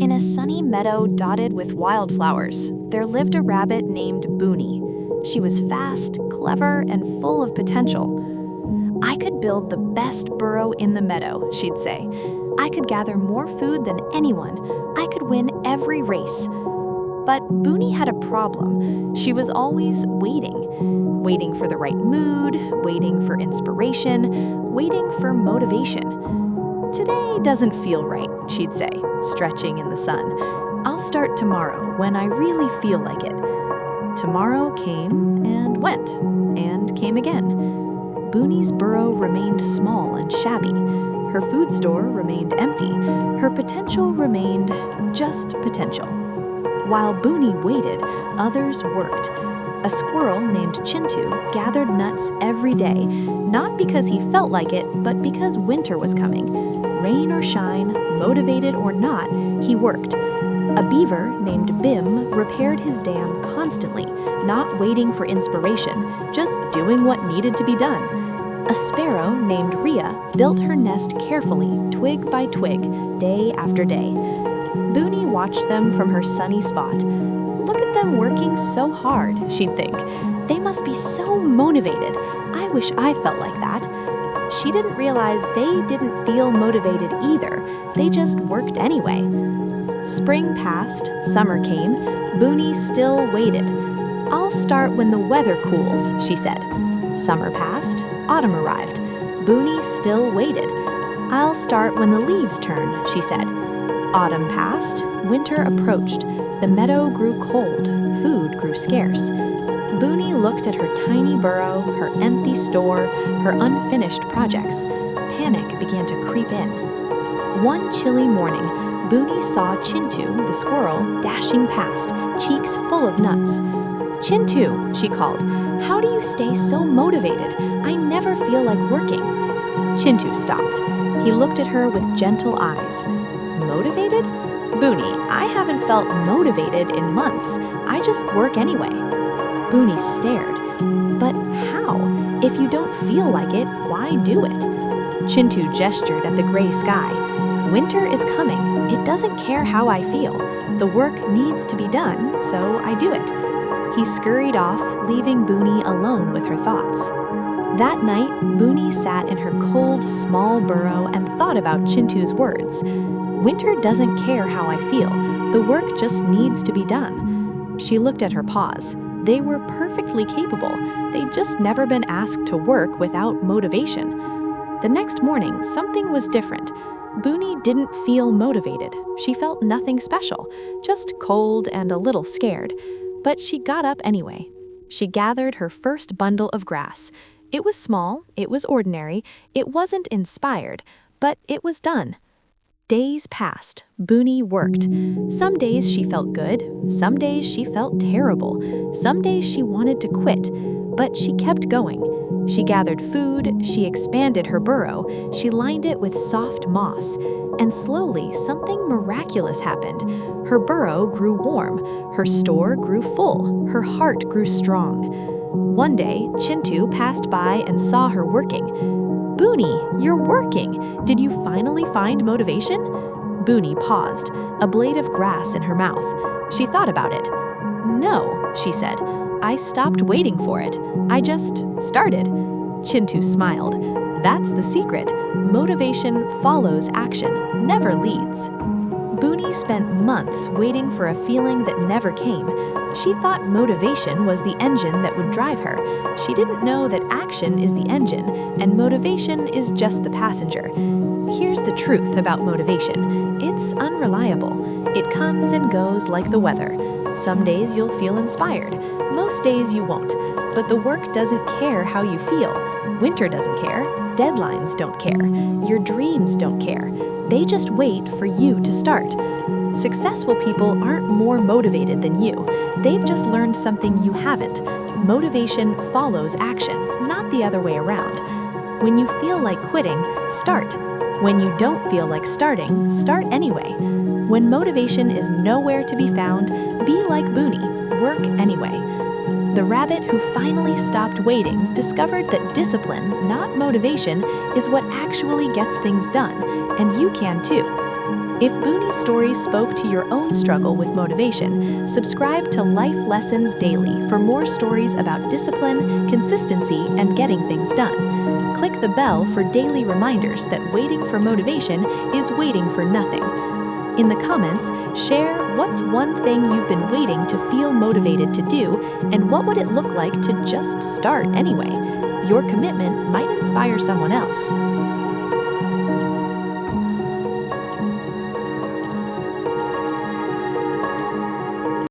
In a sunny meadow dotted with wildflowers, there lived a rabbit named Buni. She was fast, clever, and full of potential. "I could build the best burrow in the meadow," she'd say. "I could gather more food than anyone. I could win every race." But Buni had a problem. She was always waiting for the right mood, waiting for inspiration, waiting for motivation. "Today doesn't feel right," she'd say, stretching in the sun. "I'll start tomorrow when I really feel like it." Tomorrow came and went, and came again. Buni's burrow remained small and shabby. Her food store remained empty. Her potential remained just potential. While Buni waited, others worked. A squirrel named Chintu gathered nuts every day, not because he felt like it, but because winter was coming. Rain or shine, motivated or not, he worked. A beaver named Bim repaired his dam constantly, not waiting for inspiration, just doing what needed to be done. A sparrow named Rhea built her nest carefully, twig by twig, day after day. Buni watched them from her sunny spot. "Look at them working so hard," she'd think. "They must be so motivated. I wish I felt like that." She didn't realize they didn't feel motivated either. They just worked anyway. Spring passed, summer came. Buni still waited. "I'll start when the weather cools," she said. Summer passed, autumn arrived. Buni still waited. "I'll start when the leaves turn," she said. Autumn passed, winter approached. The meadow grew cold, food grew scarce. Buni looked at her tiny burrow, her empty store, her unfinished projects. Panic began to creep in. One chilly morning, Buni saw Chintu, the squirrel, dashing past, cheeks full of nuts. "Chintu," she called, "how do you stay so motivated? I never feel like working." Chintu stopped. He looked at her with gentle eyes. "Motivated? Buni, I haven't felt motivated in months. I just work anyway." Buni stared. "But how? If you don't feel like it, why do it?" Chintu gestured at the gray sky. "Winter is coming. It doesn't care how I feel. The work needs to be done, so I do it." He scurried off, leaving Buni alone with her thoughts. That night, Buni sat in her cold, small burrow and thought about Chintu's words. "Winter doesn't care how I feel. The work just needs to be done." She looked at her paws. They were perfectly capable. They'd just never been asked to work without motivation. The next morning, something was different. Buni didn't feel motivated. She felt nothing special, just cold and a little scared. But she got up anyway. She gathered her first bundle of grass. It was small, it was ordinary, it wasn't inspired, but it was done. Days passed. Buni worked. Some days she felt good, some days she felt terrible, some days she wanted to quit, but she kept going. She gathered food, she expanded her burrow, she lined it with soft moss, and slowly something miraculous happened. Her burrow grew warm, her store grew full, her heart grew strong. One day, Chintu passed by and saw her working. "Buni, you're working! Did you finally find motivation?" Buni paused, a blade of grass in her mouth. She thought about it. "No," she said. "I stopped waiting for it. I just started." Chintu smiled. "That's the secret. Motivation follows action, never leads." Buni spent months waiting for a feeling that never came. She thought motivation was the engine that would drive her. She didn't know that action is the engine, and motivation is just the passenger. Here's the truth about motivation. It's unreliable. It comes and goes like the weather. Some days you'll feel inspired. Most days you won't. But the work doesn't care how you feel. Winter doesn't care. Deadlines don't care. Your dreams don't care. They just wait for you to start. Successful people aren't more motivated than you. They've just learned something you haven't. Motivation follows action, not the other way around. When you feel like quitting, start. When you don't feel like starting, start anyway. When motivation is nowhere to be found, be like Buni, work anyway. The rabbit who finally stopped waiting discovered that discipline, not motivation, is what actually gets things done, and you can too. If Buni's story spoke to your own struggle with motivation, subscribe to Life Lessons Daily for more stories about discipline, consistency, and getting things done. Click the bell for daily reminders that waiting for motivation is waiting for nothing. In the comments, share what's one thing you've been waiting to feel motivated to do, and what would it look like to just start anyway. Your commitment might inspire someone else.